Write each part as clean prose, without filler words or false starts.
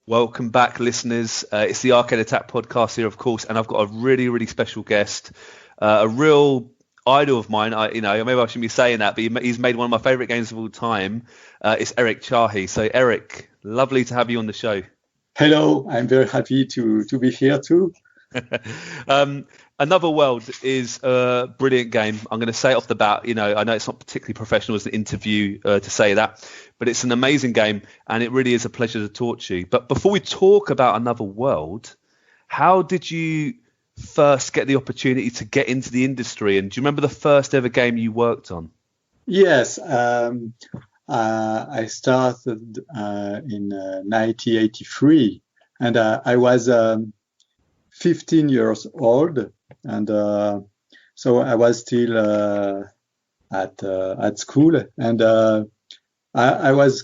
Welcome back, listeners. It's the Arcade Attack podcast here, of course, and I've got a really, really special guest, a real idol of mine. Maybe I shouldn't be saying that, but he's made one of my favourite games of all time. It's Eric Chahi. So, Eric, lovely to have you on the show. Hello, I'm very happy to be here too. Another World is a brilliant game. I'm going to say it off the bat. I know it's not particularly professional as an interview to say that, but it's an amazing game, and it really is a pleasure to talk to you. But before we talk about Another World, how did you first get the opportunity to get into the industry? And do you remember the first ever game you worked on? Yes, I started in 1983, and I was 15 years old, and so I was still at school, and I was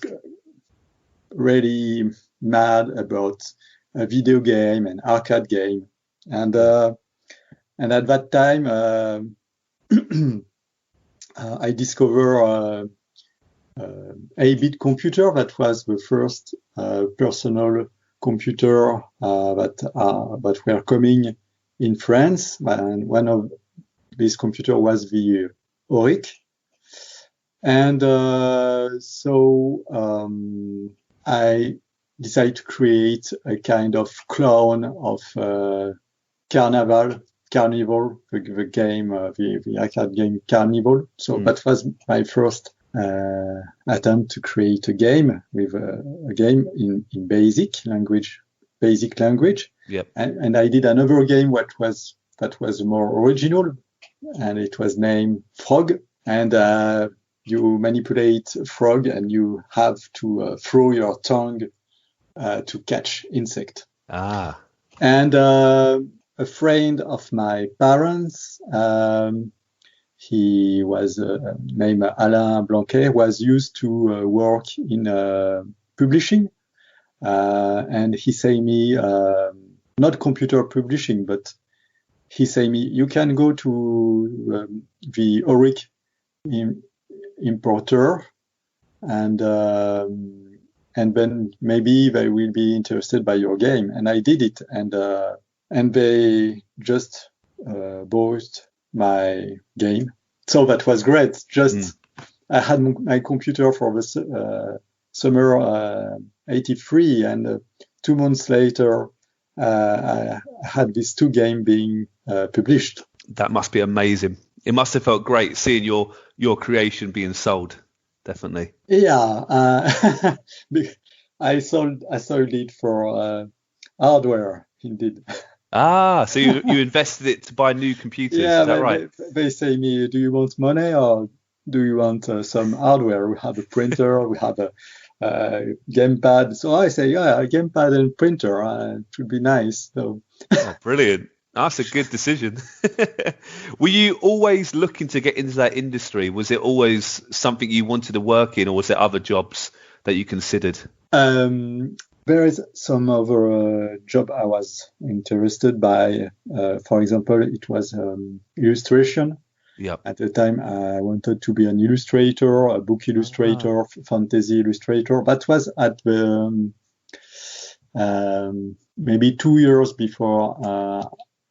really mad about a video game and arcade game, and at that time I discovered a 8-bit computer. That was the first personal computer that were coming in France, and one of these computers was the Oric. And so I decided to create a kind of clone of Carnival, the game, the arcade game Carnival. So that was my first attempt to create a game with a game in basic language. Yep. And I did another game that was more original, and it was named Frog. And you manipulate frog, and you have to throw your tongue to catch insect. And a friend of my parents, he was named Alain Blanquet, was used to work in publishing, and he say me, not computer publishing, but he say me, you can go to the Oric importer, and then maybe they will be interested by your game. And I did it, and they just bought my game. So that was great. I had my computer for the summer 83, and 2 months later I had these 2 games being published. That must be amazing. It must have felt great seeing your creation being sold. Definitely. Yeah, I sold it for hardware, indeed. So you invested it to buy new computers, yeah, is that right? They say me, do you want money or do you want some hardware? We have a printer, we have a gamepad. So I say, yeah, a gamepad and printer, it would be nice. So. Oh, brilliant. That's a good decision. Were you always looking to get into that industry? Was it always something you wanted to work in, or was there other jobs that you considered? There is some other job I was interested by. For example, it was illustration. Yeah. At the time, I wanted to be an illustrator, a book illustrator, fantasy illustrator. That was at the maybe 2 years before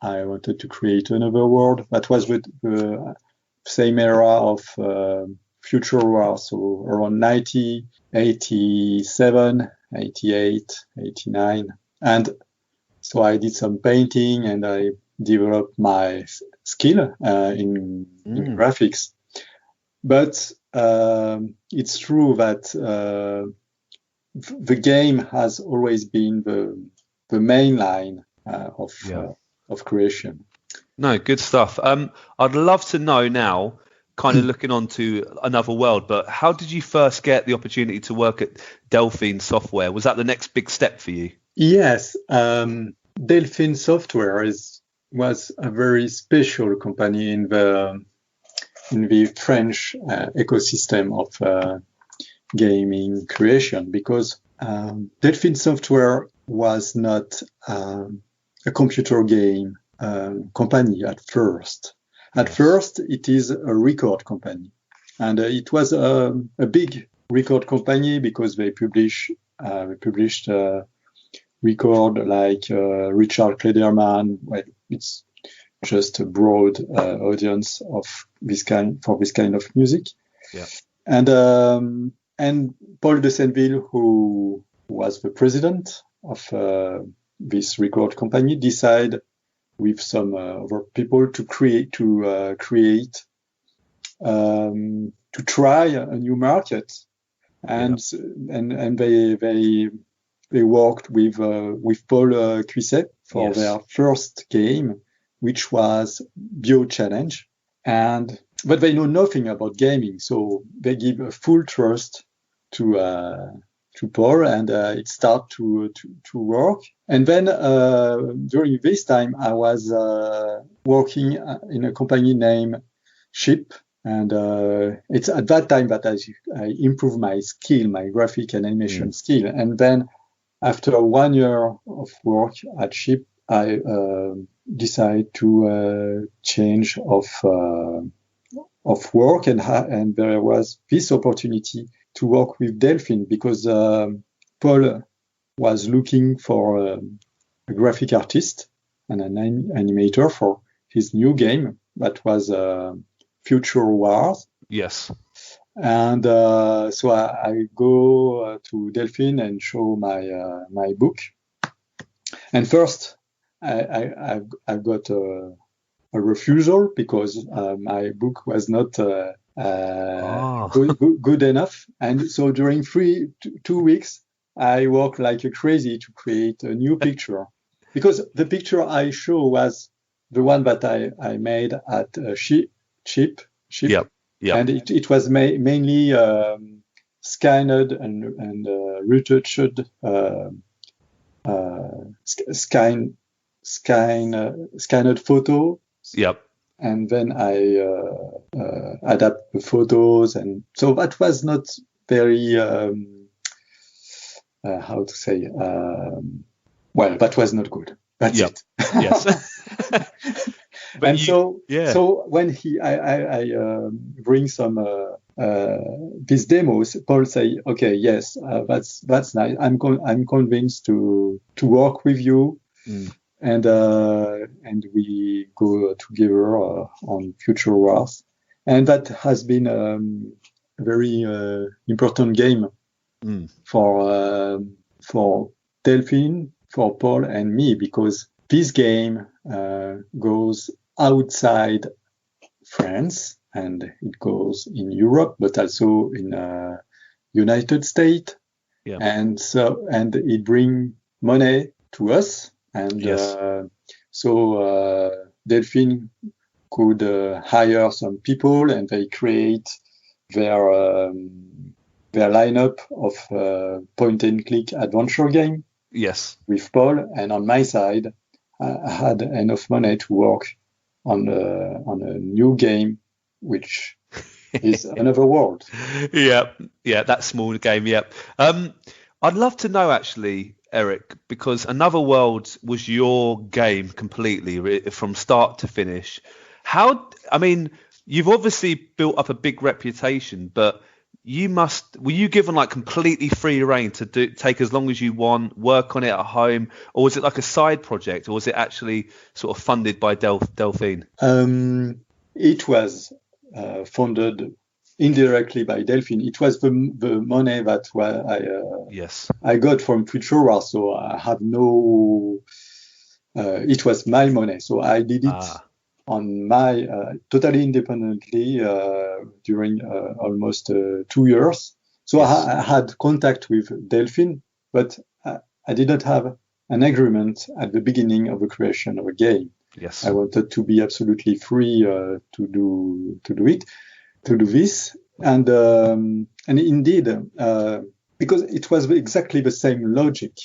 I wanted to create Another World. That was with the same era of Future War, so around 1987, 88, 89. And so I did some painting, and I developed my skill in graphics. But it's true that the game has always been the main line of creation. No, good stuff. I'd love to know now, kind of looking on to Another World, but how did you first get the opportunity to work at Delphine Software? Was that the next big step for you? Yes. Delphine Software was a very special company in the French ecosystem of gaming creation, because Delphine Software was not a computer game company at first. At first, it is a record company, and it was a big record company because they published record like Richard Klederman. Well, it's just a broad audience of this kind of music. Yeah. And Paul de Senneville, who was the president of this record company, decided with some other people to try a new market, and they worked with Paul Cuisset for their first game, which was Bio Challenge, but they know nothing about gaming, so they give a full trust to Paul, and it started to work. And then during this time, I was working in a company named Ship, and it's at that time that I improved my skill, my graphic and animation skill. And then after 1 year of work at Ship, I decided to change of work, and there was this opportunity to work with Delphine, because Paul was looking for a graphic artist and an animator for his new game that was Future Wars. Yes. And so I go to Delphine and show my book. And first, I got a refusal because my book was not good enough. And so during 2 weeks, I worked like a crazy to create a new picture, because the picture I show was the one that I made at Ship. Yep. And it was mainly scanned and retouched scanned photo. Yep. And then I adapt the photos, and so that was not very how to say, well, that was not good. That's it. Yes. And so when I bring some these demos, Paul say, okay, yes, that's nice. I'm convinced to work with you. And we go together on Future Wars, and that has been a very important game for Delphine, for Paul, and me, because this game goes outside France, and it goes in Europe, but also in United States, and it bring money to us. And so Delphine could hire some people, and they create their lineup of point-and-click adventure game. Yes. With Paul, and on my side, I had enough money to work on a new game, which is Another World. Yeah, that small game. Yeah. I'd love to know, actually, Eric, because Another World was your game completely from start to finish. You've obviously built up a big reputation, but were you given like completely free reign to take as long as you want, work on it at home, or was it like a side project, or was it actually sort of funded by Delphine? It was funded indirectly by Delphine. It was the money that I got from Future Wars, so I have no. It was my money, so I did it on my totally independently during almost 2 years. So I had contact with Delphine, but I didn't have an agreement at the beginning of the creation of a game. Yes, I wanted to be absolutely free to do this, and indeed, because it was exactly the same logic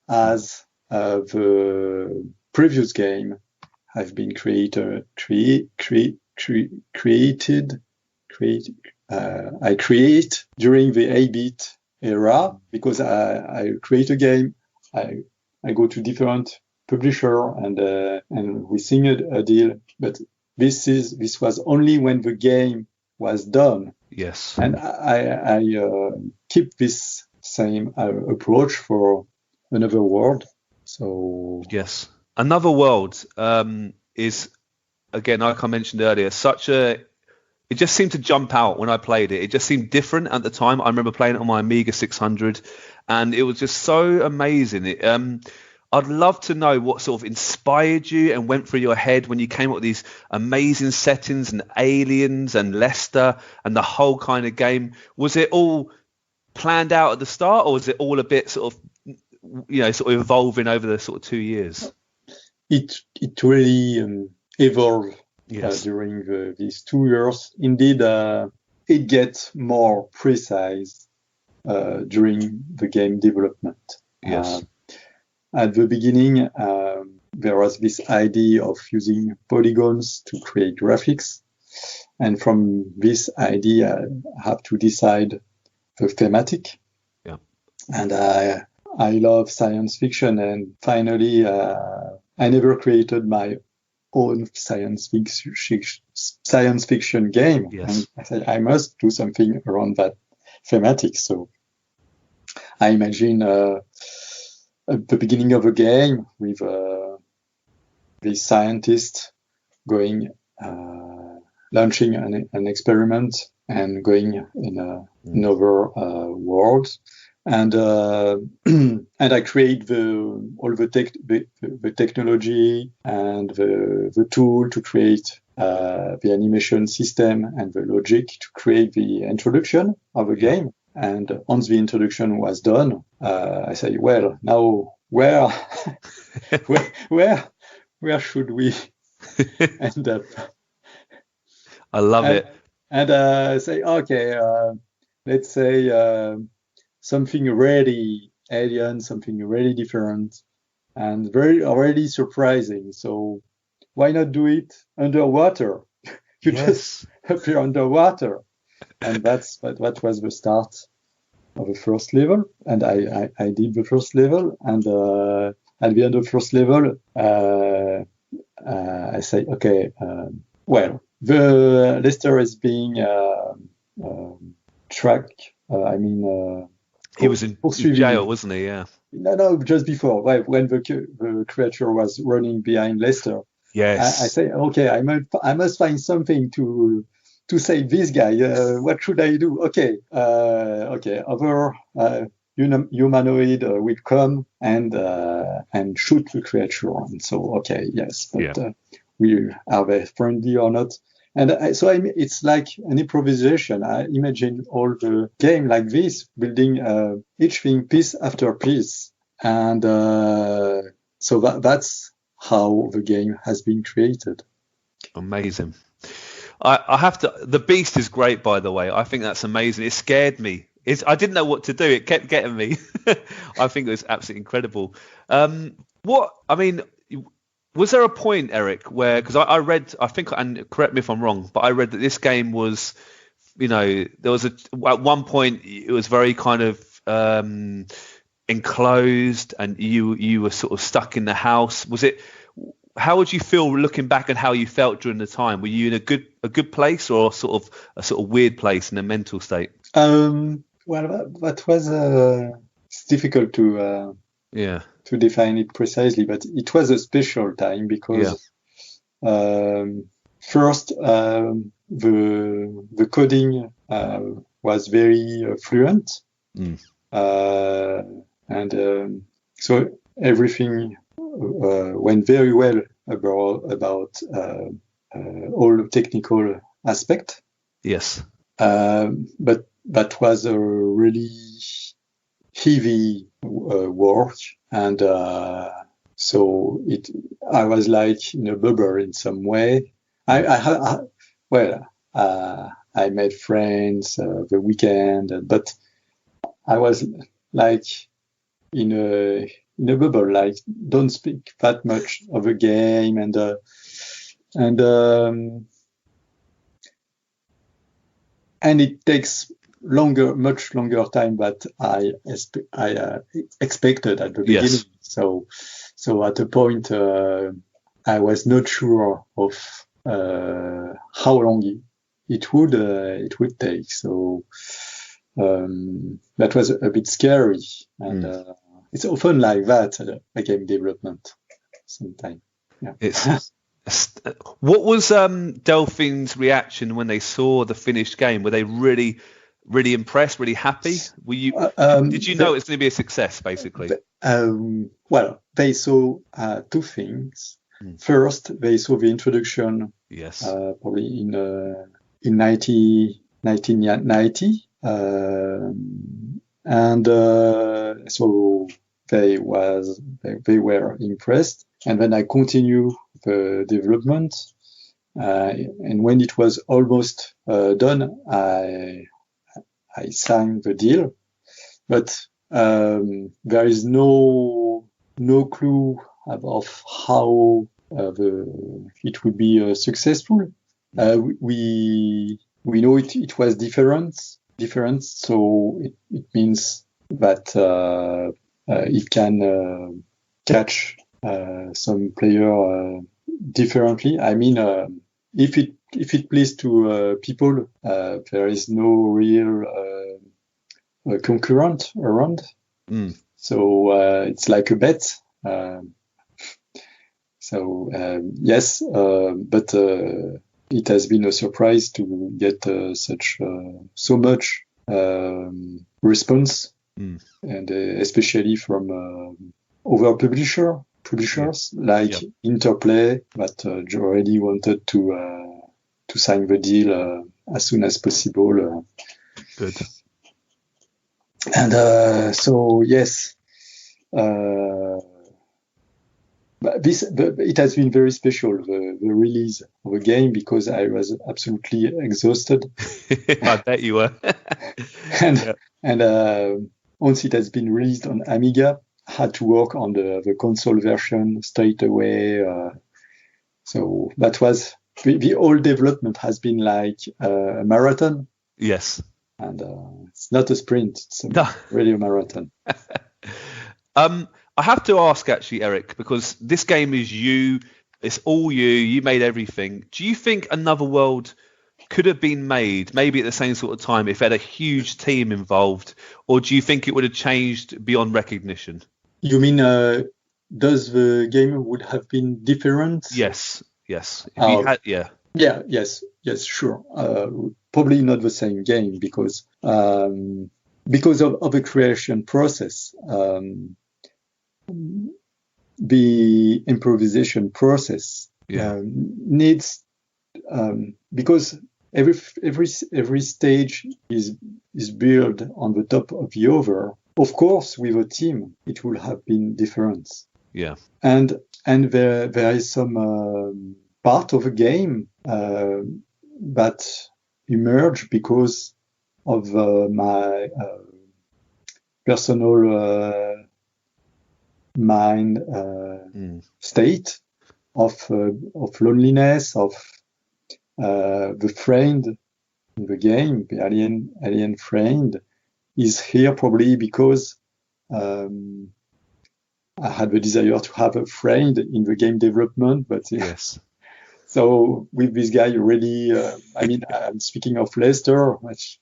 as the previous game have been created. I create during the 8-bit era, because I create a game. I go to different publisher and we signed a deal, but this was only when the game was done. Yes, and I keep this same approach for Another World. So yes, Another World is, again, like I mentioned earlier, it just seemed to jump out when I played it. It just seemed different at the time. I remember playing it on my Amiga 600, and it was just so amazing. I'd love to know what sort of inspired you and went through your head when you came up with these amazing settings and aliens and Leicester and the whole kind of game. Was it all planned out at the start, or was it all a bit sort of, sort of evolving over the sort of 2 years? It really evolved Yes. during these 2 years. Indeed, it gets more precise during the game development. Yes. At the beginning, there was this idea of using polygons to create graphics. And from this idea, I have to decide the thematic. Yeah. And I love science fiction. And finally, I never created my own science fiction game. Yes. And I said, I must do something around that thematic. So I imagine at the beginning of a game with the scientist launching an experiment and going in another world. And and I create all the technology and the tool to create the animation system and the logic to create the introduction of a game. And once the introduction was done, I say, well, now where should we end up? I love it. And say, okay, let's say something really alien, something really different, and already surprising. So why not do it underwater? You just appear underwater. And that was the start of the first level. And I did the first level. And at the end of the first level, I say, okay, well, the Leicester is being tracked. He was in jail, wasn't he? Yeah. No, just before, when the creature was running behind Leicester. Yes. I say, okay, I must find something to save this guy. What should I do? Okay, other humanoid will come and shoot the creature. And so, okay, yes, but are they friendly or not? And it's like an improvisation. I imagine all the game like this, building each thing piece after piece. And so that's how the game has been created. Amazing. I have to. The Beast is great, by the way. I think that's amazing. It scared me. I didn't know what to do. It kept getting me. I think it was absolutely incredible. Was there a point, Eric, where, because I read, I think, and correct me if I'm wrong, but I read that this game was, there was at one point it was very kind of enclosed, and you were sort of stuck in the house. How would you feel looking back at how you felt during the time? Were you in a good place, or sort of weird place in a mental state? Well, that was it's difficult to define it precisely, but it was a special time because first the coding was very fluent, and so everything went very well about all the technical aspect. Yes. But that was a really heavy work, and so I was like in a bubble in some way. I made friends the weekend, but I was like in a bubble, like don't speak that much of a game, and it takes much longer time that I expected at the beginning. Yes. So at a point I was not sure of how long it would take. So that was a bit scary, and it's often like that, game development sometimes. Yeah. What was Delphine's reaction when they saw the finished game? Were they really, really impressed, really happy? Did you know it's going to be a success, basically? Well, they saw two things. First, they saw the introduction, yes, probably in 1990, and so they were impressed. And then I continue the development, and when it was almost done, I signed the deal, but there is no clue of how it would be successful. We know it was different, so it means that it can catch some player differently. I mean, if it plays to people, there is no real concurrent around. So it's like a bet. Yes, but it has been a surprise to get so much response, and especially from other publishers like Interplay that already wanted to sign the deal as soon as possible. Good. And so yes, it has been very special, the release of a game, because I was absolutely exhausted. I bet you were. and once it has been released on Amiga, I had to work on the console version straight away. So that was the whole development has been like a marathon. Yes. And it's not a sprint; it's really a marathon. I have to ask, actually, Eric, because this game is you. It's all you. You made everything. Do you think another world could have been made, maybe at the same sort of time, if it had a huge team involved, or do you think it would have changed beyond recognition? You mean, does the game would have been different? Yes. If you had, Yes, sure. Probably not the same game because of the creation process. The improvisation process needs, because every stage is built on the top of the other. Of course, with a team, it would have been different. Yeah. And there is some part of a game that emerged because of my personal mind state of loneliness, of the friend in the game, the alien friend, is here probably because I had the desire to have a friend in the game development, but yes. So with this guy, really, I mean, I'm speaking of Lester, which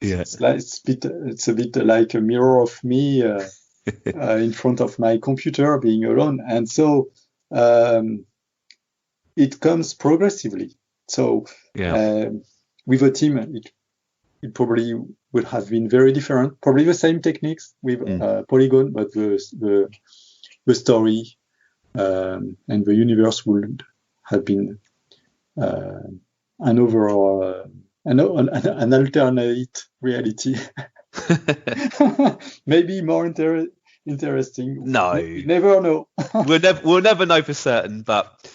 it's a bit like a mirror of me in front of my computer, being alone, and so it comes progressively. So with a team, it probably would have been very different. Probably the same techniques with Polygon, but the story and the universe would have been an overall an alternate reality. Maybe more interesting. No, you never know. we'll never know for certain, but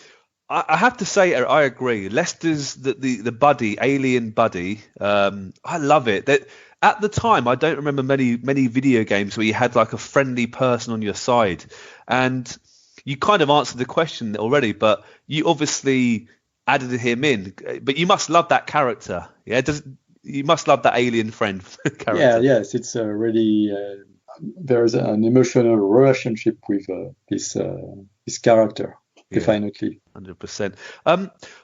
I have to say, I agree. Lester's the buddy, alien buddy. I love it. That at the time, I don't remember many video games where you had like a friendly person on your side, and you kind of answered the question already. But you obviously added him in. But you must love that character. Yeah, you must love that alien friend character. Yeah, yes, it's really there's an emotional relationship with this character. Definitely, 100%.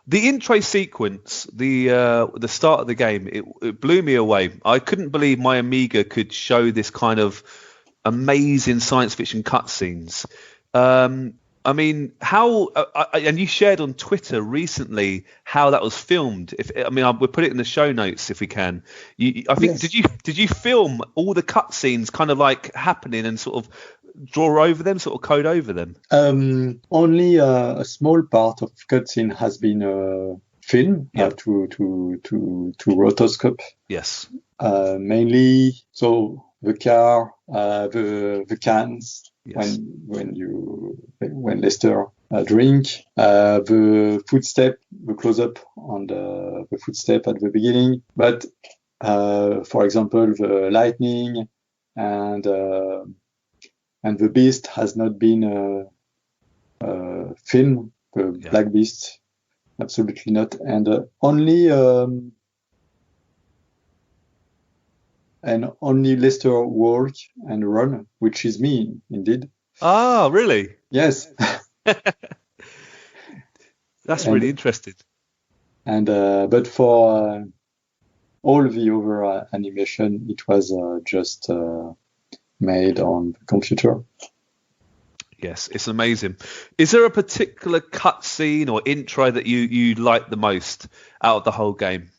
The intro sequence, the start of the game, it blew me away. I couldn't believe my Amiga could show this kind of amazing science fiction cutscenes. I mean, how? And you shared on Twitter recently how that was filmed. We'll put it in the show notes if we can. I think Yes. did you film all the cutscenes kind of like happening and sort of draw over them, sort of code over them? Only a small part of cutscene has been filmed Yep. to rotoscope. Yes. Mainly, so the car, the cans. Yes. When Lester drink, the footstep, the close up on the footstep at the beginning, but for example the lightning and the beast has not been filmed, the Yeah. black beast, absolutely not, and only Lester walk and run, which is me indeed. Ah, really? Yes. That's And- really interesting. And but for all the other animation, it was just made on the computer. Yes, it's amazing. Is there a particular cutscene or intro that you like the most out of the whole game?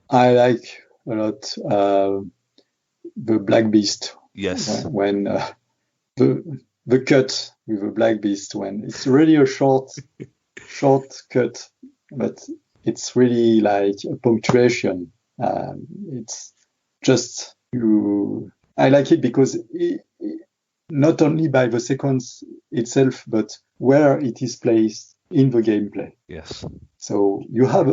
I like a lot the Black Beast. Yes. When the cut with the Black Beast, when it's really a short cut, but it's really like a punctuation. It's just you. I like it because not only by the sequence itself, but where it is placed in the gameplay. Yes. So you have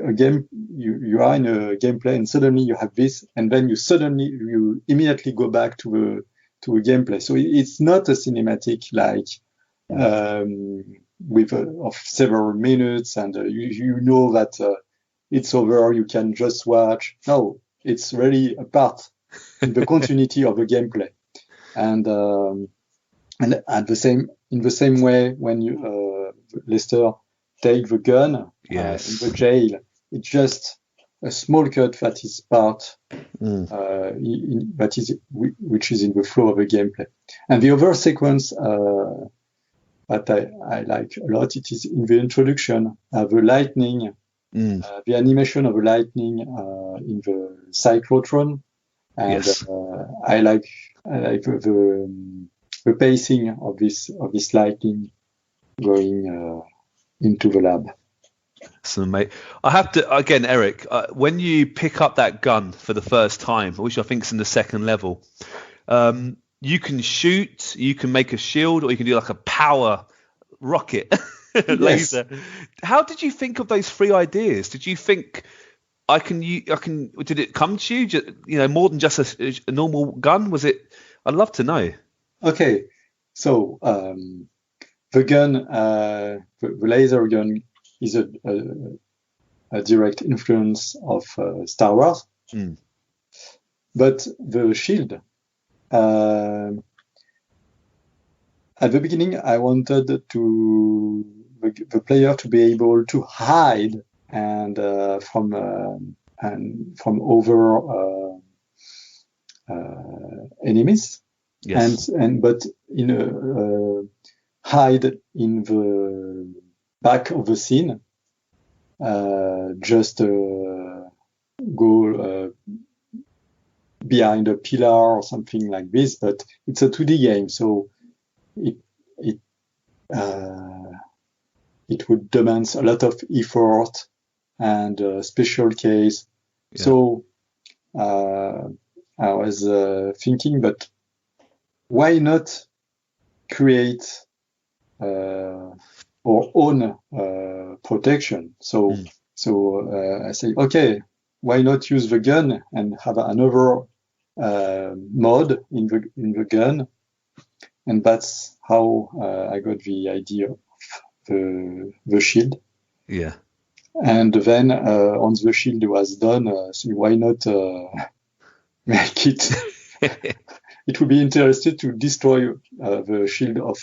a game, you are in a gameplay, and suddenly you have this, and then you immediately go back to a gameplay. So it's not a cinematic like of several minutes, and you know that it's over. You can just watch. No, it's really a part in the continuity of the gameplay, and in the same way when you Lester take the gun Yes. in the jail, it's just a small cut that is part which is in the flow of the gameplay. And the other sequence that I like a lot, it is in the introduction, the lightning, the animation of the lightning in the cyclotron, and Yes. I like the pacing of this lightning going into the lab. So, mate, I have to again, Eric. When you pick up that gun for the first time, which I think is in the second level, you can shoot, you can make a shield, or you can do like a power rocket laser. How did you think of those three ideas? Did you think I can? Did it come to you? More than just a normal gun? Was it? I'd love to know. Okay, so the gun, the laser gun, is a direct influence of Star Wars. But the shield, at the beginning, I wanted the player to be able to hide and from over enemies. Yes. But hide in the back of the scene, just go behind a pillar or something like this. But it's a 2D game, so it would demand a lot of effort and special case. Yeah. So I was thinking, but why not create our own protection? So I say, okay, why not use the gun and have another mod in the gun? And that's how I got the idea of the shield. Yeah. And then once the shield was done, so why not make it? It would be interesting to destroy the shield of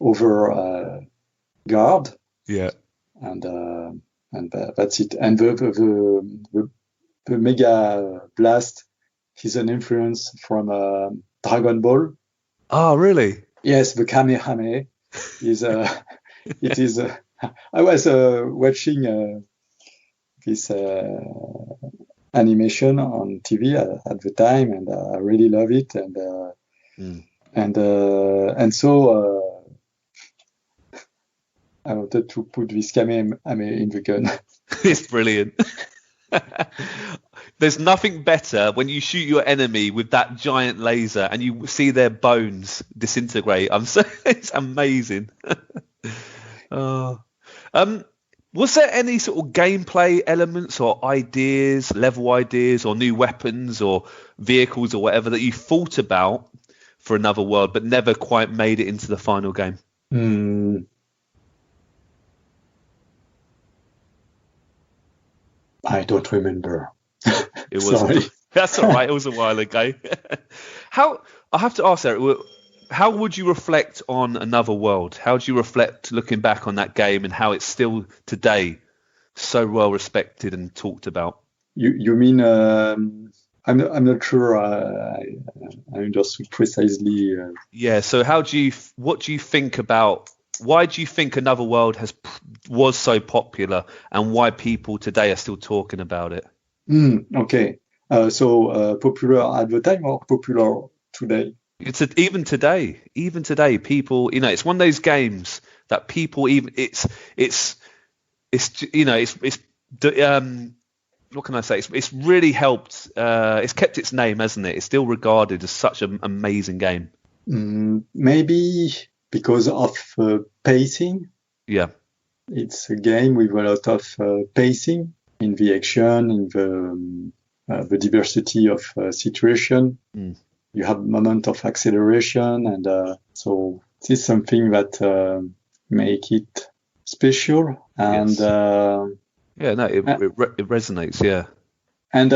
over guard. Yeah. And that's it. And the Mega Blast is an influence from Dragon Ball. Oh, really? Yes, the Kamehameha is. It is. I was watching this animation on TV at the time, and I really love it. And so I wanted to put this Kamehameha in the gun. It's brilliant. There's nothing better when you shoot your enemy with that giant laser and you see their bones disintegrate. It's amazing. Was there any sort of gameplay elements or ideas, level ideas, or new weapons or vehicles or whatever that you thought about for Another World but never quite made it into the final game? I don't remember. It was. Sorry. That's all right. It was a while ago. I have to ask, Eric, how would you reflect on Another World? How do you reflect looking back on that game and how it's still today so well respected and talked about? You mean I'm not sure I understood precisely. Yeah. So what do you think about? Why do you think Another World was so popular, and why people today are still talking about it? Okay. So popular at the time or popular today? Even today, people, it's one of those games that people what can I say? It's really helped. It's kept its name, hasn't it? It's still regarded as such an amazing game. Maybe because of pacing. Yeah. It's a game with a lot of pacing in the action, in the diversity of situation. You have a moment of acceleration, and so this is something that make it special. And yes. It resonates. Yeah. And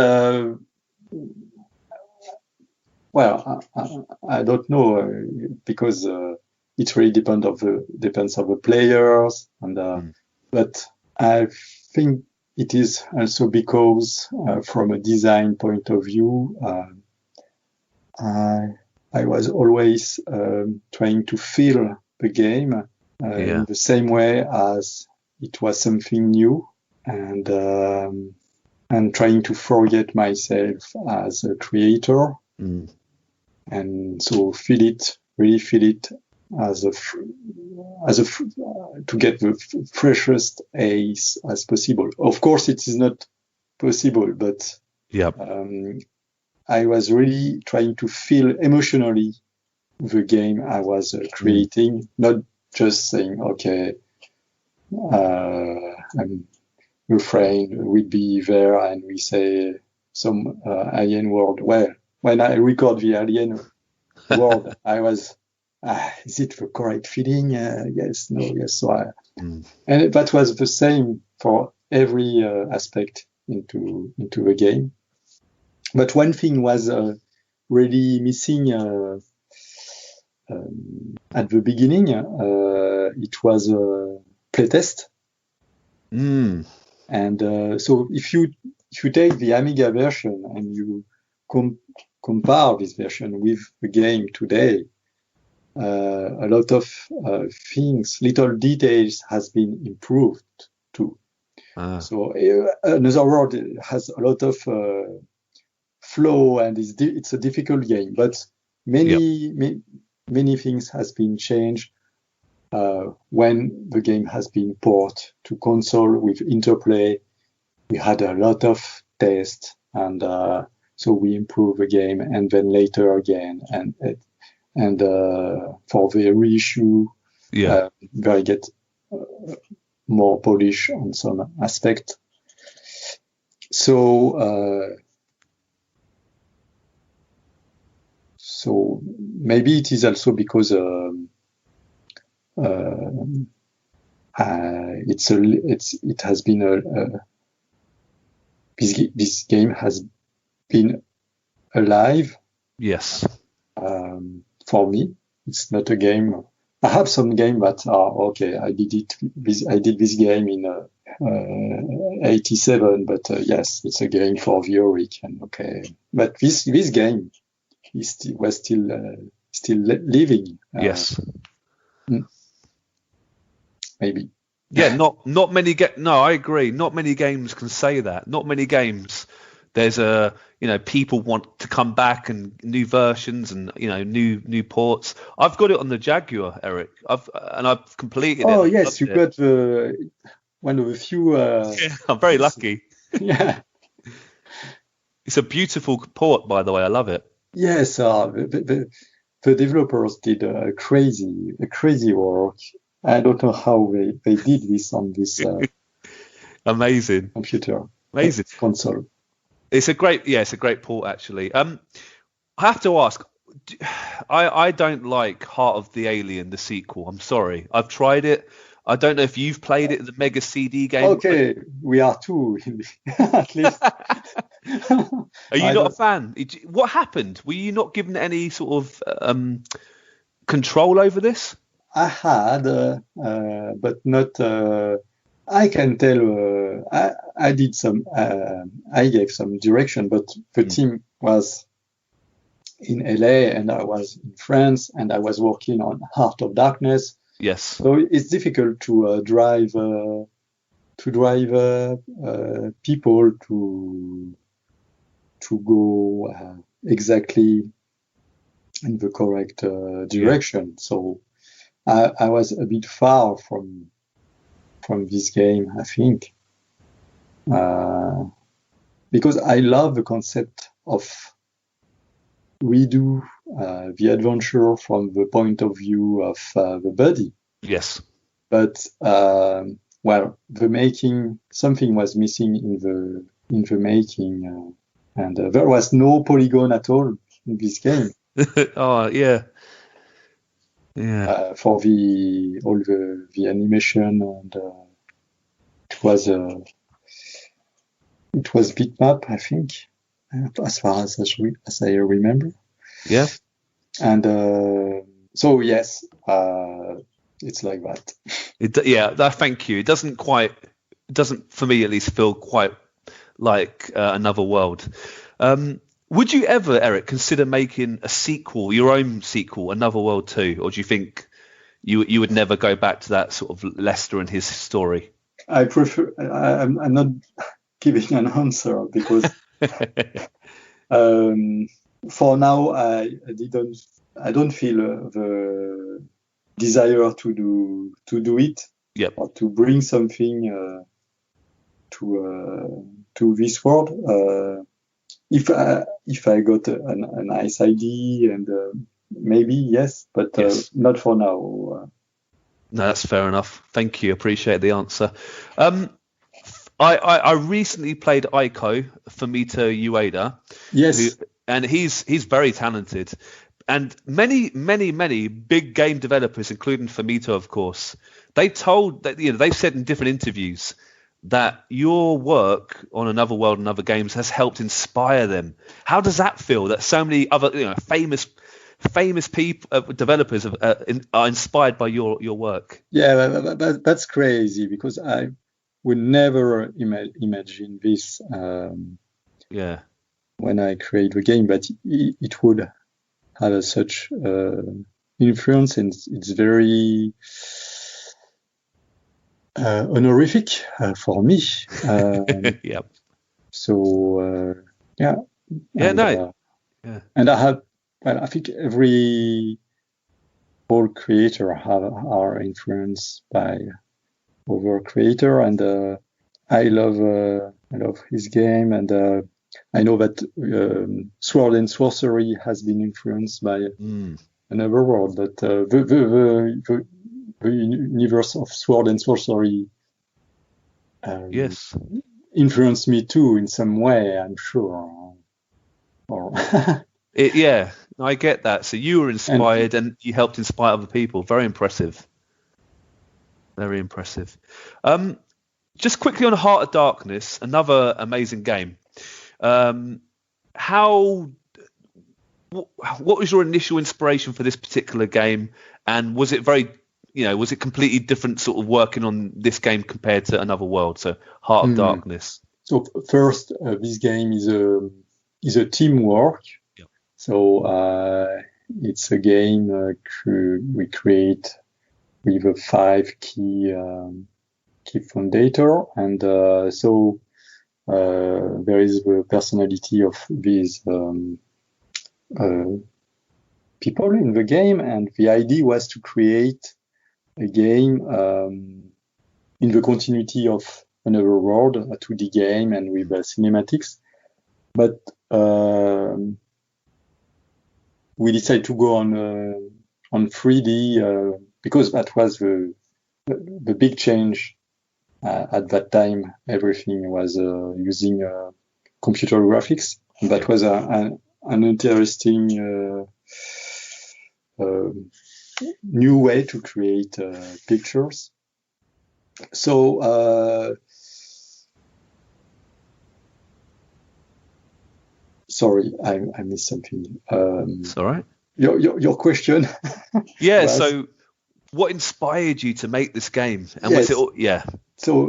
well, I don't know because it really depends of the players, and but I think it is also because from a design point of view, I was always trying to feel the game in the same way as it was something new, and trying to forget myself as a creator, and so really feel it to get the freshest ace as possible. Of course, it is not possible, but I was really trying to feel emotionally the game I was creating, not just saying, okay, your friend will be there and we say some alien world. Well, when I record the alien world, I was, is it the correct feeling? Yes, no, yes. So and that was the same for every aspect into the game. But one thing was really missing at the beginning. It was a playtest. And so if you take the Amiga version and you compare this version with the game today, a lot of things, little details has been improved too. So Another World has a lot of flow, and it's a difficult game, but many things has been changed when the game has been ported to console with interplay. We had a lot of tests, and so we improved the game, and then later again, and for the reissue, they get more polish on some aspect. So maybe it is also because it has been this game has been alive. Yes. For me, it's not a game. I have some game that are okay. I did this game in 87, but yes, it's a game for the weekend. Okay, but this game was still living. Yes. Maybe. Yeah, not many no, I agree. Not many games can say that. Not many games. There's people want to come back and new versions and new ports. I've got it on the Jaguar, Eric. I've completed it. Oh yes, you got one of the few. Yeah, I'm very lucky. Yeah, it's a beautiful port, by the way. I love it. Yes, the developers did a crazy work. I don't know how they did this on this amazing computer, amazing console. It's a great port actually. I have to ask, I don't like Heart of the Alien, the sequel. I'm sorry, I've tried it. I don't know if you've played it, the Mega CD game. Okay, we are two at least. Are you not a fan? What happened? Were you not given any sort of control over this? I had, but not. I can tell. I did some. I gave some direction, but the team was in LA and I was in France, and I was working on Heart of Darkness. Yes. So it's difficult to drive people to go exactly in the correct direction. Yeah. So I was a bit far from this game, I think, because I love the concept of redo the adventure from the point of view of the buddy. Yes. But the making, something was missing in the making, and there was no polygon at all in this game. Oh yeah. Yeah. For all the animation, and it was bitmap, I think, as far as I remember. Yeah. And so yes, it's like that. Thank you. It doesn't for me at least feel quite like Another World. Would you ever, Eric, consider making a sequel, your own sequel, Another World 2, or do you think you would never go back to that sort of Lester and his story? I prefer. I'm not giving an answer because for now I don't feel the desire to do it. Yep. Or to bring something to this world. If I got a nice idea, and maybe yes, but yes. Not for now. No, that's fair enough. Thank you. Appreciate the answer. I recently played Aiko Fumito Ueda. Yes. And he's very talented. And many big game developers, including Fumito, of course, they've said in different interviews that your work on Another World and other games has helped inspire them. How does that feel? That so many other famous people, developers are inspired by your work. Yeah, that's crazy because I would never imagine this. When I create the game, but it would have such influence, and it's very honorific for me. Yep. So yeah. Yeah. And I have. Well, I think all creator are influenced by other creator, and I love his game, and I know that Sword and Sorcery has been influenced by Another World, but the universe of Sword and Sorcery influenced me too in some way, I'm sure. I get that. So you were inspired and you helped inspire other people. Very impressive. Very impressive. Just quickly on Heart of Darkness, another amazing game. What what was your initial inspiration for this particular game, and was it was it completely different sort of working on this game compared to Another World, so Heart of Darkness? So first, this game is a teamwork. Yep. So it's a game we create with 5 key fondator, and so there is the personality of these people in the game, and the idea was to create a game in the continuity of Another World, a 2D game, and with cinematics. But we decided to go on 3D because that was the big change at that time. Everything was using computer graphics. And that was an interesting new way to create pictures. So sorry, I missed something. It's all right. Your question. Yeah. was, so, what inspired you to make this game? And yes. was it? Yeah. So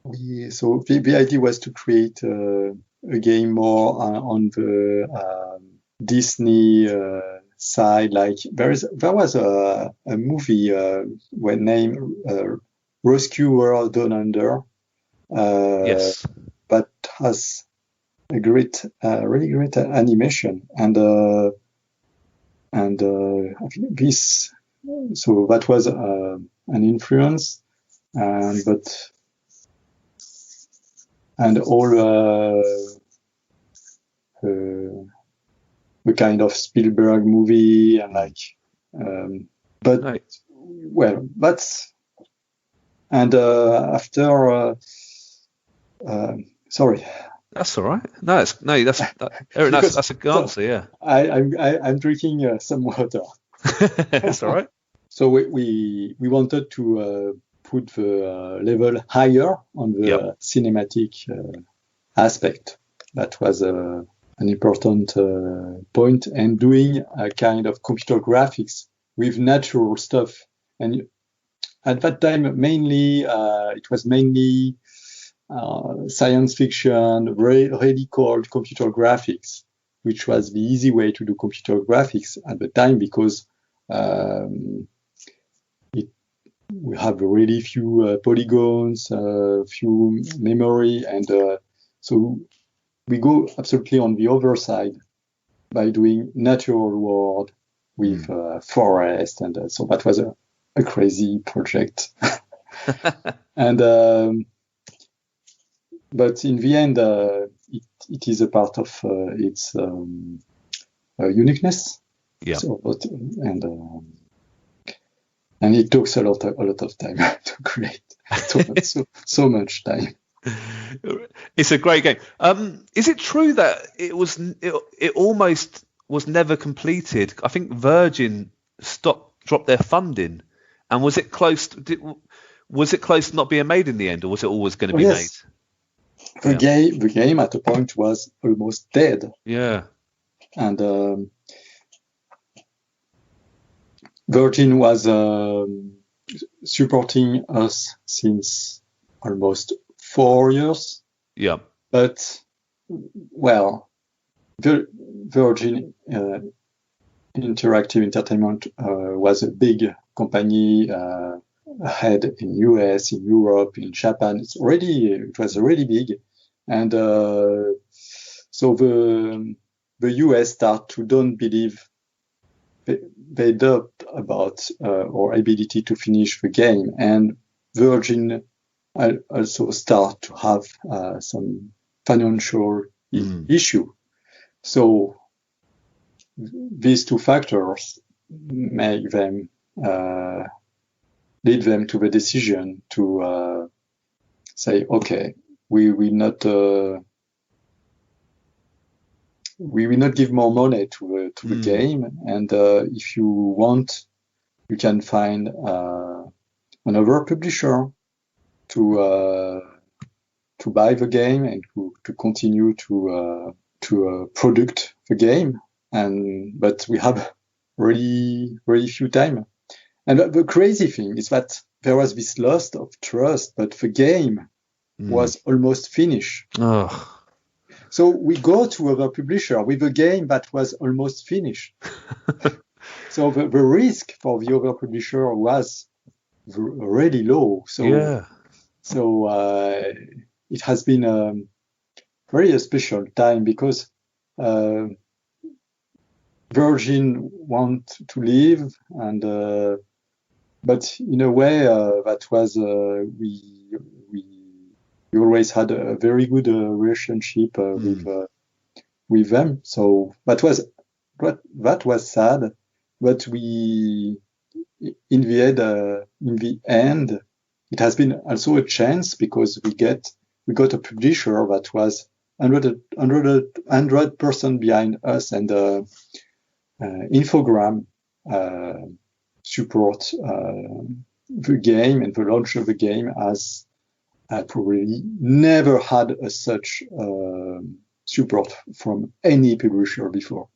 the idea was to create a game more on the Disney side. Like there was a movie named Rescue World Down Under. Yes. That has a really great animation, and I think this. So that was an influence, and all the kind of Spielberg movie, and but right. Well, that's and after sorry. That's all right. That's Eric, that's a good answer. Yeah. I'm drinking some water. That's all right. So we wanted to put the level higher on the cinematic aspect. That was an important point, and doing a kind of computer graphics with natural stuff. And at that time, it was mainly science fiction, really called computer graphics, which was the easy way to do computer graphics at the time, because we have really few polygons, few memory, and so we go absolutely on the other side by doing natural world with forest, and so that was a crazy project. And but in the end, it is a part of its uniqueness. Yeah. So, and it takes a lot of time to create. So much time. It's a great game. Is it true that it almost was never completed? I think Virgin dropped their funding, and was it close to not being made in the end, or was it always going to be made? The game at a point was almost dead. Yeah. And Virgin was supporting us since almost 4 years. Yeah. But, well, Virgin Interactive Entertainment was a big company, had in US, in Europe, in Japan. It was already big. And so the US start to don't believe they doubt about our ability to finish the game, and Virgin also start to have some financial issue. So these two factors make them lead them to the decision to say, okay, we will not give more money to the game, and if you want, you can find another publisher to buy the game and to continue to product the game. But we have really few time. And the crazy thing is that there was this loss of trust, but the game was almost finished. Oh. So we go to other publisher with a game that was almost finished. So the risk for the other publisher was really low. So it has been a very special time because Virgin want to leave, and but in a way that was we always had a very good relationship with them. So that was sad, but we in the end it has been also a chance because we got a publisher that was 100% behind us, and Infogram support the game and the launch of the game as probably never had such support from any publisher before.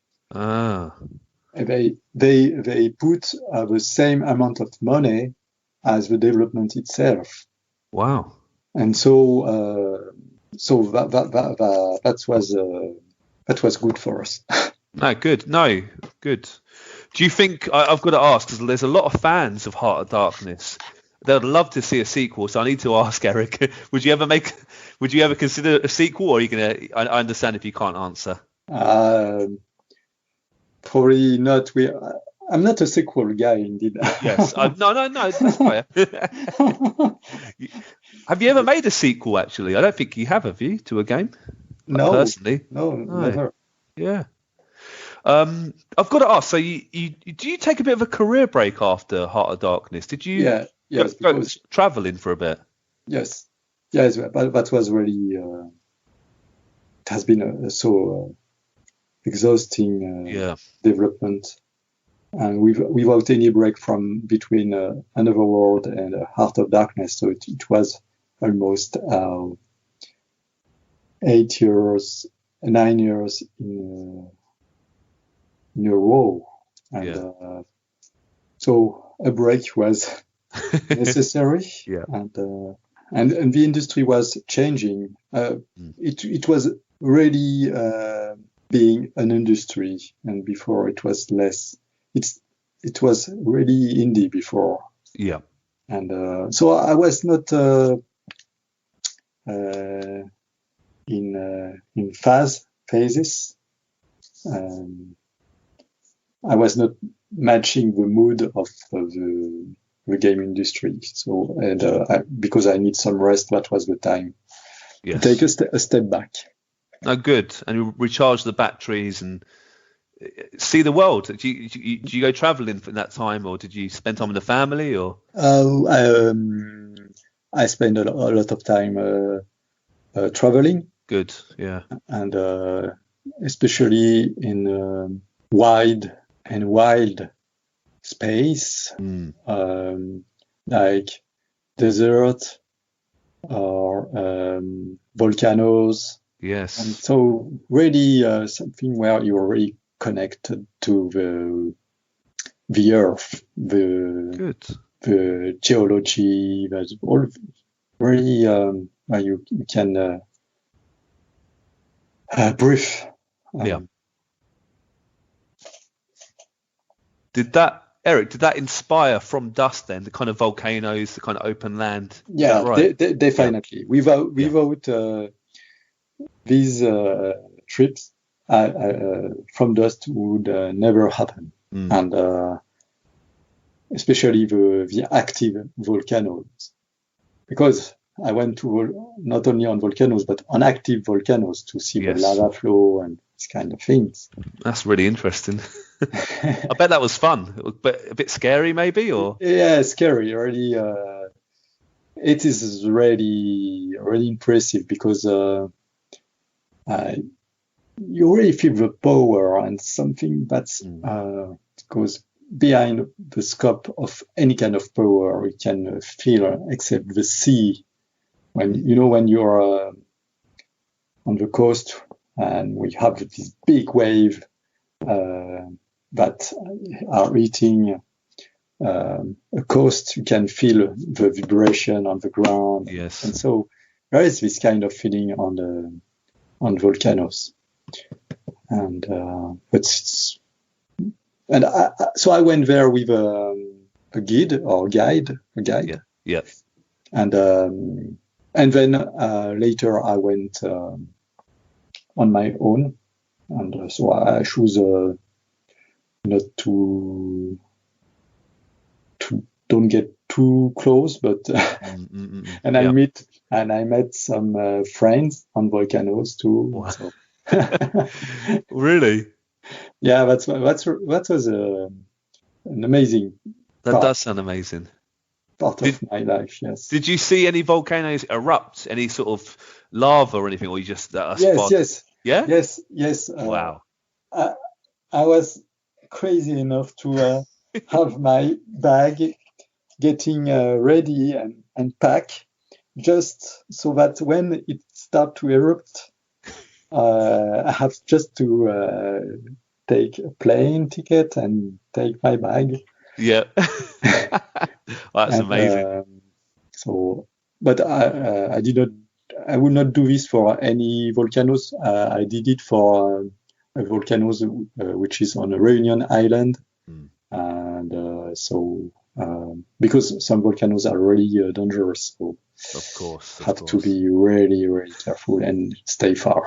They put the same amount of money as the development itself. Wow! And so that was good for us. No, good. Do you think I've got to ask, because there's a lot of fans of Heart of Darkness. They'd love to see a sequel, so I need to ask Eric: would you ever consider a sequel, or are you gonna? I understand if you can't answer. Probably not. I'm not a sequel guy, indeed. Yes. No. That's fair. Have you ever made a sequel? Actually, I don't think you have you, to a game? No, personally. No, never. Yeah. I've got to ask. So, do you take a bit of a career break after Heart of Darkness? Did you? Yes. Go traveling for a bit. Yes. But that was really. It has been so exhausting development, and without any break from between Another World and Heart of Darkness. So it was almost 9 years in a row, and so a break was necessary. And the industry was changing. It was really being an industry, and before it was less. It was really indie before. Yeah. And so I was not in phases. I was not matching the mood of the game industry. So because I need some rest, that was the time to take a step back. No, good. And recharge the batteries and see the world. Did you go traveling in that time, or did you spend time with the family? Or I spent a lot of time traveling. Good, yeah. And especially in wide and wild space, like desert or volcanoes. Yes. And so really something where you're really connected to the earth, the geology, that's all really where you can breathe. Did that inspire From Dust then, the kind of volcanoes, the kind of open land? Yeah, right? definitely. Without these trips, From Dust would never happen. And especially the active volcanoes, because I went to not only on volcanoes but on active volcanoes to see the lava flow and these kind of things. That's really interesting. I bet that was fun, but a bit scary maybe, or scary. Really, it is really impressive because you really feel the power and something that's goes behind the scope of any kind of power we can feel, except the sea when you're on the coast and we have this big wave that are hitting a coast, you can feel the vibration on the ground. Yes. And so there is this kind of feeling on volcanoes. And so I went there with a guide. Yeah. And then later I went on my own, and so I choose not to don't get too close, but and I met some friends on volcanoes too. Wow. So. Really? Yeah, that was an amazing. That does sound amazing. Part of my life, yes. Did you see any volcanoes erupt? Any sort of lava or anything, or you just Yes. Yeah. Yes. Wow. I was crazy enough to have my bag getting ready and pack, just so that when it starts to erupt, I have just to take a plane ticket and take my bag. Yeah. That's amazing. But I did not. I would not do this for any volcanoes. I did it for a volcanoes which is on a Reunion Island, and because some volcanoes are really dangerous, so of course, have to be really, really careful and stay far.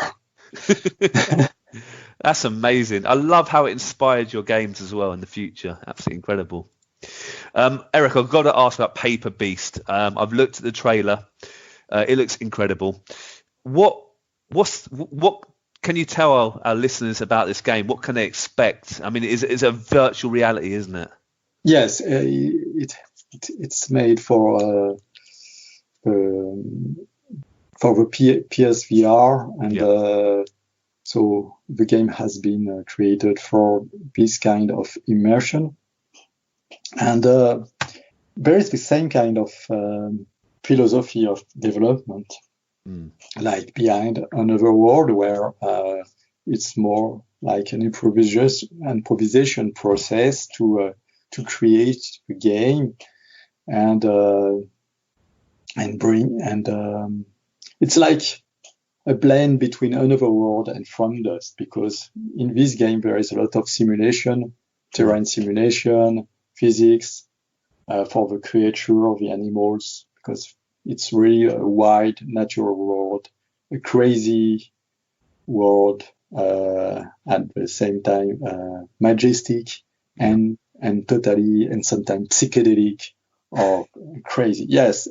That's amazing. I love how it inspired your games as well in the future. Absolutely incredible. Eric, I've got to ask about Paper Beast. I've looked at the trailer. It looks incredible. What can you tell our listeners about this game? What can they expect? I mean, it's a virtual reality, isn't it? Yes, it's made for the PSVR, and so the game has been created for this kind of immersion. And there is the same kind of philosophy of development, like behind Another World, where it's more like an improvisation process to create a game and it's like a blend between Another World and From Dust, because in this game there is a lot of simulation, terrain simulation, physics for the creature, the animals, because it's really a wide natural world, a crazy world, at the same time majestic and totally and sometimes psychedelic or crazy. Yes,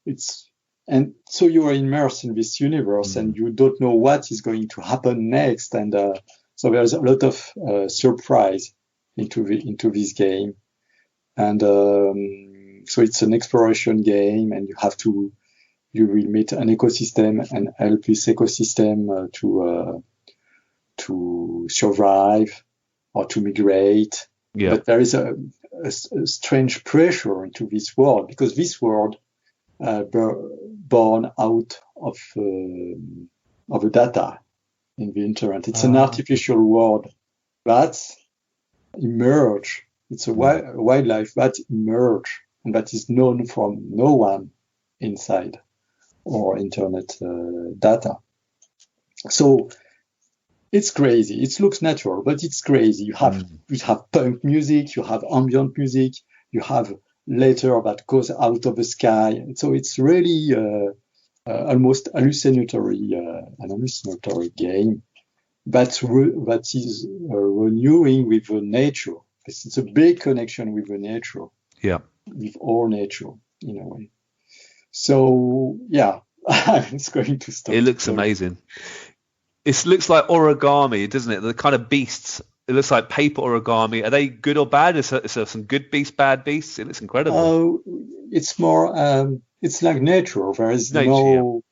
it's and so you are immersed in this universe and you don't know what is going to happen next, and so there's a lot of surprise into this game, and so it's an exploration game, and you will meet an ecosystem and help this ecosystem to survive or to migrate. Yeah. But there is a strange pressure into this world, because this world born out of the data in the internet. It's an artificial world that's emerged. It's a wildlife that emerged and that is known from no one inside or internet data. So it's crazy. It looks natural, but it's crazy. You have punk music, you have ambient music, you have later that goes out of the sky. And so it's really almost hallucinatory game that is renewing with the nature. It's a big connection with the nature. Yeah. With all nature in a way. So yeah, it's going to stop. It looks amazing. It looks like origami, doesn't it? The kind of beasts. It looks like paper origami. Are they good or bad? Is there some good beasts, bad beasts? It looks incredible. It's more. It's like nature. There is no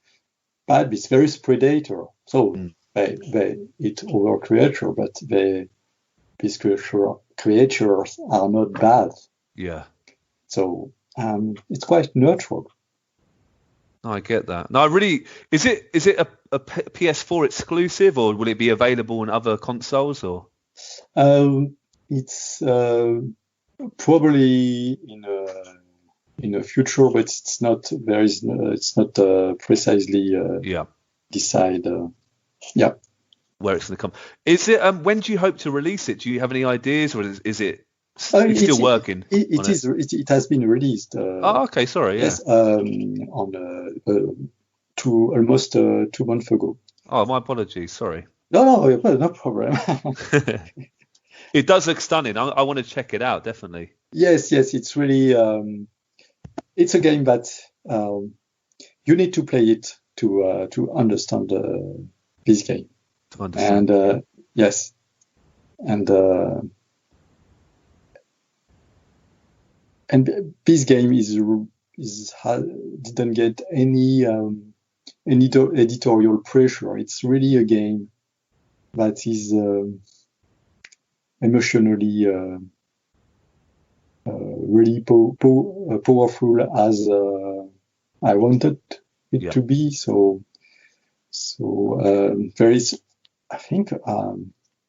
bad beasts. There is predator. So they eat other creature, but these creatures are not bad. Yeah. So it's quite neutral. I get that. No, I really. Is it a PS4 exclusive, or will it be available on other consoles? Or It's probably in the future, but it's not. It's not precisely yeah, decide. Yeah. where it's going to come. Is it? When do you hope to release it? Do you have any ideas, or is it? It's still working. It has been released. Oh, okay. Sorry. Yeah. Yes, on almost 2 months ago. Oh, my apologies. Sorry. No, no problem. It does look stunning. I want to check it out, definitely. Yes, it's really it's a game that you need to play it to understand this game. To understand. And yes, and this game didn't get any editorial pressure. It's really a game that is emotionally really powerful as I wanted it to be. So there is, I think,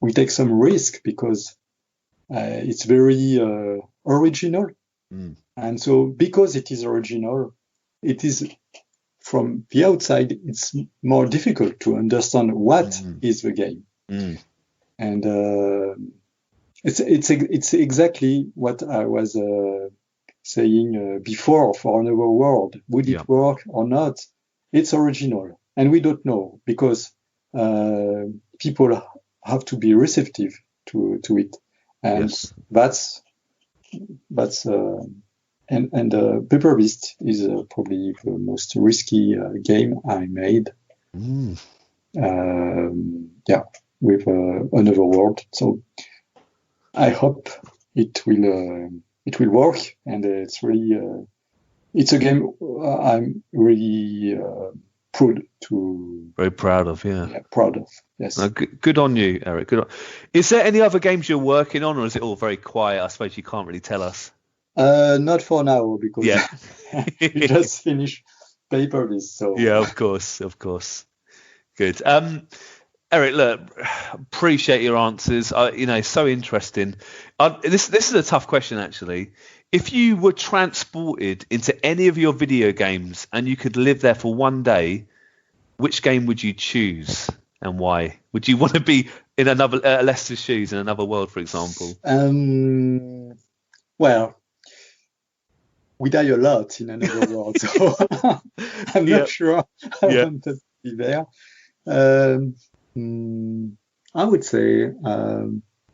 we take some risk because it's very original. And so because it is original, it is from the outside, it's more difficult to understand what is the game. And it's exactly what I was saying before for Another World. Would it work or not? It's original. And we don't know because people have to be receptive to it. And that's Paper Beast is probably the most risky game I made. With Another World. So I hope it will work, and it's really it's a game I'm really very proud of. Yeah, proud of. Yes. No, good on you, Eric. Good on. Is there any other games you're working on, or is it all very quiet? I suppose you can't really tell us. Not for now, because we just finished Paper Beast. So yeah, of course. Good. Eric, look, appreciate your answers. So interesting. This is a tough question, actually. If you were transported into any of your video games and you could live there for one day, which game would you choose and why? Would you want to be in another Lester's shoes in another world, for example? Well, we die a lot in Another World, so I'm not sure I wanted to be there. I would say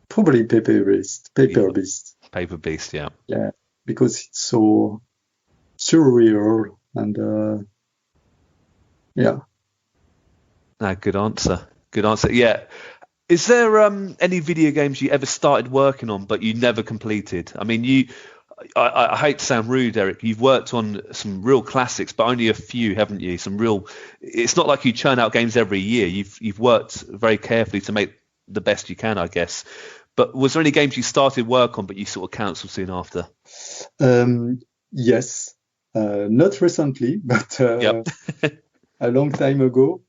probably Paper Beast. Paper Beast, yeah. Yeah, because it's so surreal and yeah. No, good answer. Yeah. Is there any video games you ever started working on but you never completed? I mean, I hate to sound rude, Eric. You've worked on some real classics, but only a few, haven't you? It's not like you churn out games every year. You've worked very carefully to make the best you can, I guess. But was there any games you started work on but you sort of cancelled soon after? Yes, not recently, but a long time ago.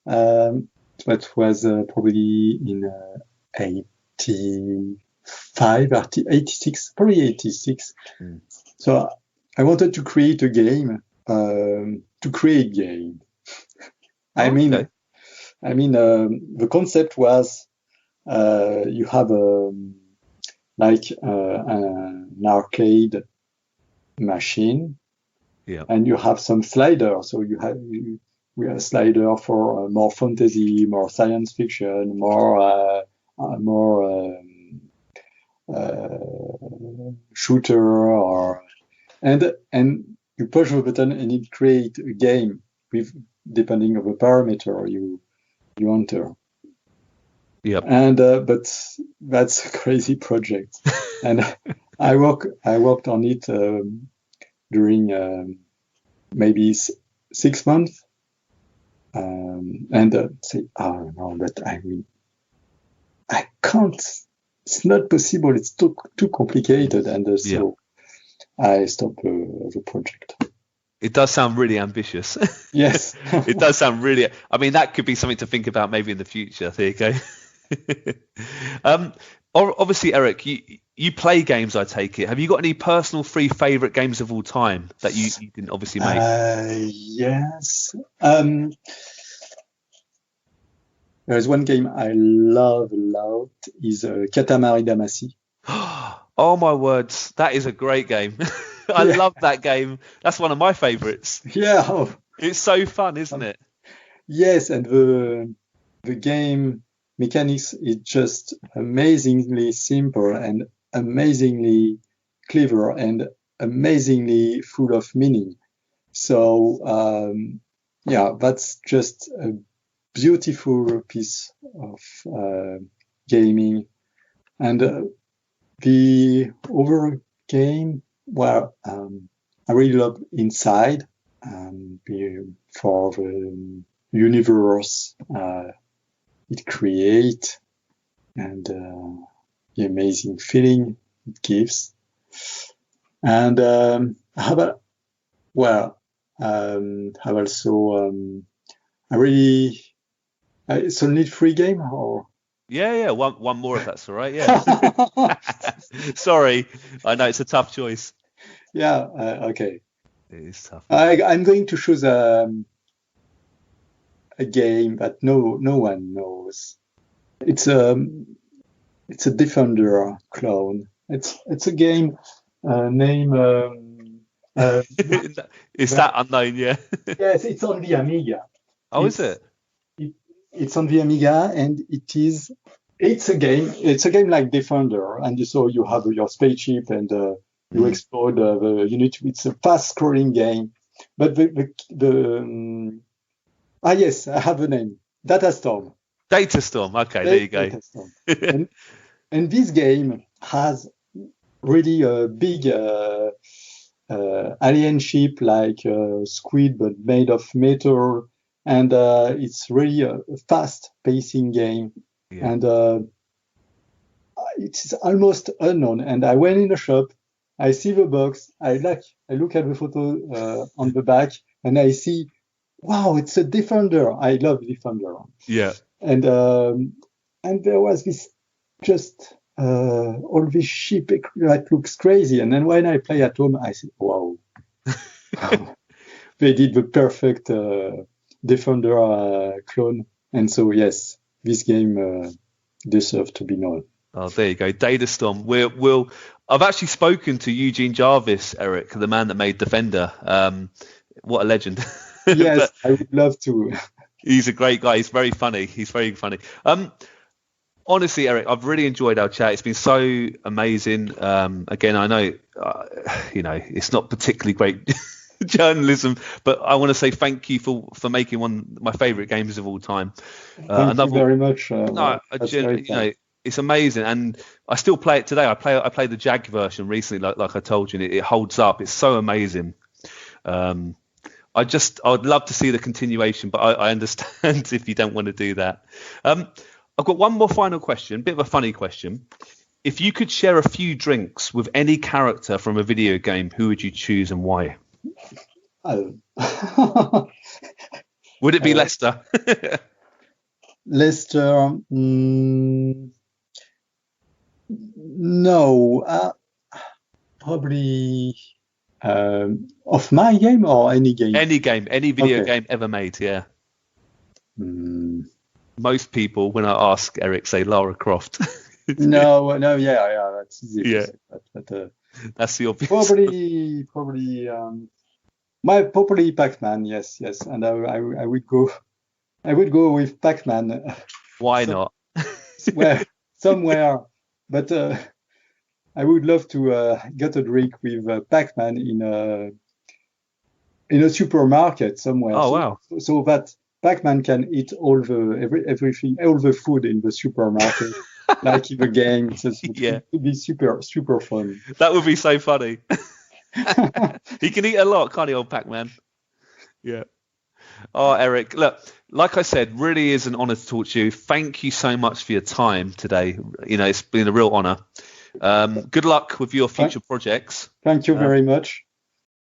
That was probably in 86, probably 86. So I wanted to create a game, I mean, the concept was you have an arcade machine, and you have some sliders. So we have a slider for more fantasy, more science fiction, more shooter, and you push the button and it creates a game with depending on the parameter you enter. Yep. And but that's a crazy project, and I worked on it during maybe 6 months, and say, oh no, but I can't. It's not possible. It's too complicated, and so I stopped the project. It does sound really ambitious. Yes. It does sound really. I mean, that could be something to think about maybe in the future. There you go. Obviously, Eric, you play games. I take it. Have you got any personal three favorite games of all time that you didn't obviously make? Yes. There's one game I love a lot is Katamari Damacy. Oh my words, that is a great game. I love that game. That's one of my favorites. Yeah. It's so fun, isn't it? Yes, and the game mechanics is just amazingly simple and amazingly clever and amazingly full of meaning. So that's just a beautiful piece of gaming. And the other game, well, I really love Inside for the universe it creates and the amazing feeling it gives. And have also it's only free game or. Yeah, one more if that's all right. Yeah. Sorry, I know it's a tough choice. Yeah, okay. It is tough. I'm going to choose a game that no one knows. It's a Defender clone. It's a game named. Is that unknown? Yeah. Yes, it's on the Amiga. Oh, is it? It's on the Amiga, and it's a game like Defender, and so you have your spaceship and you explore the unit. It's a fast-scrolling game, but yes, I have a name. Datastorm. Okay, there you go. and this game has really a big alien ship like squid, but made of metal. And it's really a fast-pacing game, and it's almost unknown. And I went in the shop, I see the box, I look at the photo on the back, and I see, wow, it's a Defender. I love Defender. Yeah. And there was this just all this ship that looks crazy. And then when I play at home, I said, wow, they did the perfect. Defender clone, and so yes, this game deserves to be known. Oh, there you go, Datastorm. I've actually spoken to Eugene Jarvis, Eric, the man that made Defender. What a legend! Yes, I would love to. He's a great guy. He's very funny. Honestly, Eric, I've really enjoyed our chat. It's been so amazing. Again, I know, it's not particularly great. Journalism, but I want to say thank you for making one of my favorite games of all time. Thank you very much. It's amazing, and I still play it today. I play the Jag version recently, like I told you, and it holds up. It's so amazing. I would love to see the continuation, but I understand if you don't want to do that. I've got one more final question, bit of a funny question. If you could share a few drinks with any character from a video game, who would you choose and why? Would it be Lester? Lester? No. Probably of my game or any game? Any game, any video game ever made, yeah. Most people, when I ask Eric, say Lara Croft. No, yeah, that's easy. Yeah. But, that's the obvious. Probably Pac-Man, yes, and I would go with Pac-Man. Why not? Somewhere, but I would love to get a drink with Pac-Man in a supermarket somewhere. Oh wow! So that Pac-Man can eat everything, all the food in the supermarket, like in the game. It would be super fun. That would be so funny. He can eat a lot, can't he, old Pac-Man? Yeah. Oh, Eric, look, like I said, really is an honor to talk to you. Thank you so much for your time today. It's been a real honor. Good luck with your future projects. Thank you very much.